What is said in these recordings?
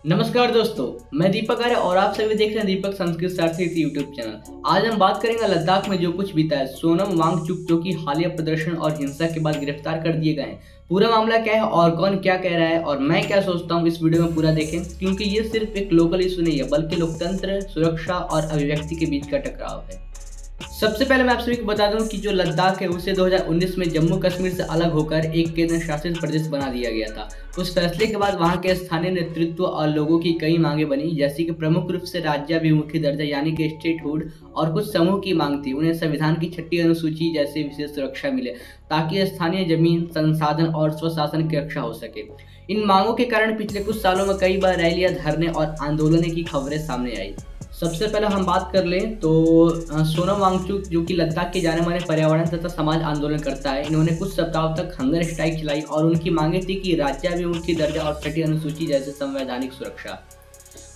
नमस्कार दोस्तों, मैं दीपक आर्य और आप सभी देख रहे हैं दीपक संस्कृत सारथी यूट्यूब चैनल। आज हम बात करेंगे लद्दाख में जो कुछ बीता है। सोनम वांगचुक जो कि हालिया प्रदर्शन और हिंसा के बाद गिरफ्तार कर दिए गए हैं। पूरा मामला क्या है और कौन क्या कह रहा है और मैं क्या सोचता हूँ, इस वीडियो में पूरा देखें, क्योंकि ये सिर्फ एक लोकल इशू नहीं है बल्कि लोकतंत्र, सुरक्षा और अभिव्यक्ति के बीच का टकराव है। सबसे पहले मैं आप सभी को बता दूं कि जो लद्दाख है उसे 2019 में जम्मू कश्मीर से अलग होकर एक केंद्र शासित प्रदेश बना दिया गया था। उस फैसले के बाद वहां के स्थानीय नेतृत्व और लोगों की कई मांगे बनी, जैसे कि प्रमुख रूप से राज्याभिमुखी दर्जा यानी कि स्टेटहुड, और कुछ समूह की मांग थी उन्हें संविधान की 6ठी अनुसूची जैसे विशेष सुरक्षा मिले ताकि स्थानीय जमीन, संसाधन और स्वशासन की रक्षा हो सके। इन मांगों के कारण पिछले कुछ सालों में कई बार रैलियां, धरने और आंदोलन की खबरें सामने आई। सबसे पहले हम बात कर लें तो सोनम वांगचुक जो कि लद्दाख के जाने माने पर्यावरण तथा समाज आंदोलन करता है, इन्होंने कुछ सप्ताहों तक हंगर स्ट्राइक चलाई और उनकी मांगे थी कि राज्याभिमुखी दर्जा और 6ठी अनुसूची जैसे संवैधानिक सुरक्षा।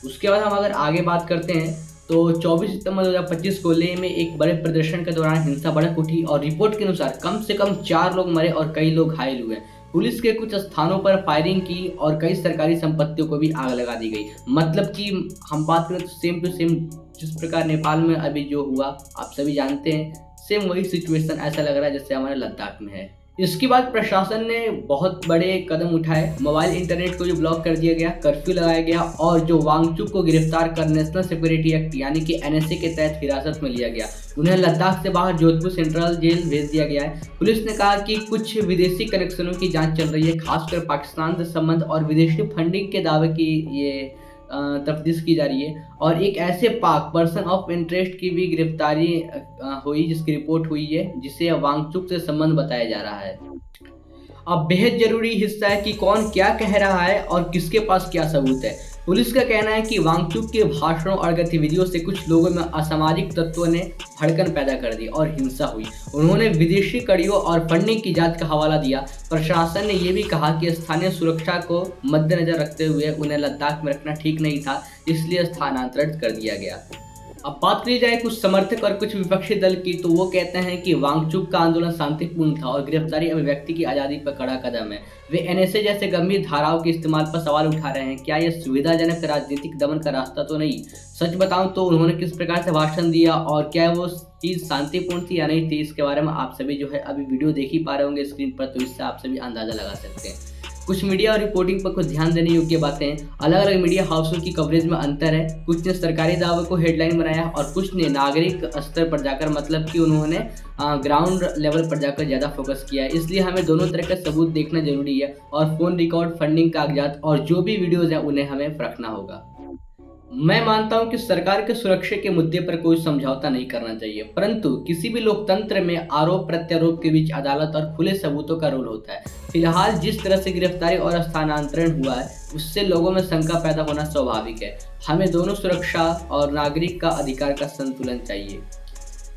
उसके बाद हम अगर आगे बात करते हैं तो 24 सितंबर 2025 को लेह में एक बड़े प्रदर्शन के दौरान हिंसा भड़क उठी और रिपोर्ट के अनुसार कम से कम 4 लोग मरे और कई लोग घायल हुए। पुलिस के कुछ स्थानों पर फायरिंग की और कई सरकारी संपत्तियों को भी आग लगा दी गई। मतलब कि हम बात करें तो सेम टू सेम जिस प्रकार नेपाल में अभी जो हुआ आप सभी जानते हैं, सेम वही सिचुएशन ऐसा लग रहा है जैसे हमारे लद्दाख में है। इसके बाद प्रशासन ने बहुत बड़े कदम उठाए। मोबाइल इंटरनेट को जो ब्लॉक कर दिया गया, कर्फ्यू लगाया गया और जो वांगचुक को गिरफ्तार कर नेशनल सिक्योरिटी एक्ट यानी कि एनएसए के तहत हिरासत में लिया गया। उन्हें लद्दाख से बाहर जोधपुर सेंट्रल जेल भेज दिया गया है। पुलिस ने कहा कि कुछ विदेशी कनेक्शनों की जांच चल रही है, खासकर पाकिस्तान से संबंध और विदेशी फंडिंग के दावे की ये तफ्तीश की जा रही है। और एक ऐसे पाक पर्सन ऑफ इंटरेस्ट की भी गिरफ्तारी हुई जिसकी रिपोर्ट हुई है, जिसे वांगचुक से संबंध बताया जा रहा है। अब बेहद जरूरी हिस्सा है कि कौन क्या कह रहा है और किसके पास क्या सबूत है। पुलिस का कहना है कि वांगचुक के भाषणों और गतिविधियों से कुछ लोगों में असामाजिक तत्वों ने भड़कन पैदा कर दी और हिंसा हुई। उन्होंने विदेशी कड़ियों और फंडिंग की जांच का हवाला दिया। प्रशासन ने यह भी कहा कि स्थानीय सुरक्षा को मद्देनजर रखते हुए उन्हें लद्दाख में रखना ठीक नहीं था, इसलिए स्थानांतरित कर दिया गया। अब बात करी जाए कुछ समर्थक और कुछ विपक्षी दल की, तो वो कहते हैं कि वांगचुक का आंदोलन शांतिपूर्ण था और गिरफ्तारी अभिव्यक्ति की आज़ादी पर कड़ा कदम है। वे एनएसए जैसे गंभीर धाराओं के इस्तेमाल पर सवाल उठा रहे हैं। क्या यह सुविधाजनक राजनीतिक दमन का रास्ता तो नहीं? सच बताऊं तो उन्होंने किस प्रकार से भाषण दिया और क्या वो चीज़ शांतिपूर्ण थी या नहीं थी, इसके बारे में आप सभी जो है अभी वीडियो देख ही पा रहे होंगे स्क्रीन पर, तो इससे आप सभी अंदाजा लगा सकते हैं। कुछ मीडिया और रिपोर्टिंग पर कुछ ध्यान देने योग्य बातें। अलग अलग मीडिया हाउसों की कवरेज में अंतर है। कुछ ने सरकारी दावे को हेडलाइन बनाया और कुछ ने नागरिक स्तर पर जाकर, मतलब कि उन्होंने ग्राउंड लेवल पर जाकर ज़्यादा फोकस किया है। इसलिए हमें दोनों तरह का सबूत देखना जरूरी है और फ़ोन रिकॉर्ड, फंडिंग कागजात और जो भी वीडियोज़ हैं उन्हें हमें परखना होगा। मैं मानता हूं कि सरकार के सुरक्षा के मुद्दे पर कोई समझौता नहीं करना चाहिए, परंतु किसी भी लोकतंत्र में आरोप प्रत्यारोप के बीच अदालत और खुले सबूतों का रोल होता है। फिलहाल जिस तरह से गिरफ्तारी और स्थानांतरण हुआ है उससे लोगों में शंका पैदा होना स्वाभाविक है। हमें दोनों सुरक्षा और नागरिक का अधिकार का संतुलन चाहिए।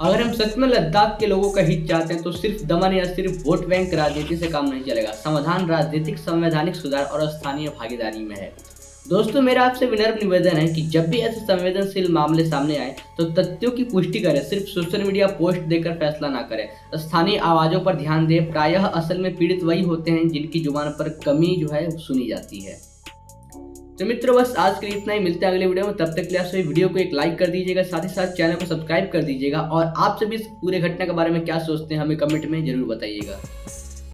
अगर हम सच में लद्दाख के लोगों का हित चाहते हैं तो सिर्फ दमन या सिर्फ वोट बैंक राजनीति से काम नहीं चलेगा। समाधान राजनीतिक, संवैधानिक सुधार और स्थानीय भागीदारी में है। दोस्तों, मेरा आपसे विनम्र निवेदन है कि जब भी ऐसे संवेदनशील मामले सामने आए तो तथ्यों की पुष्टि करें, सिर्फ सोशल मीडिया पोस्ट देकर फैसला ना करें। स्थानीय आवाज़ों पर ध्यान दें। प्रायः असल में पीड़ित वही होते हैं जिनकी जुबान पर कमी जो है सुनी जाती है। तो मित्रों, बस आज के लिए इतना ही। मिलते हैं अगले वीडियो में। तब तक के लिए आप सभी वीडियो को एक लाइक कर दीजिएगा, साथ ही साथ चैनल को सब्सक्राइब कर दीजिएगा और आप सभी इस पूरे घटना के बारे में क्या सोचते हैं हमें कमेंट में जरूर बताइएगा।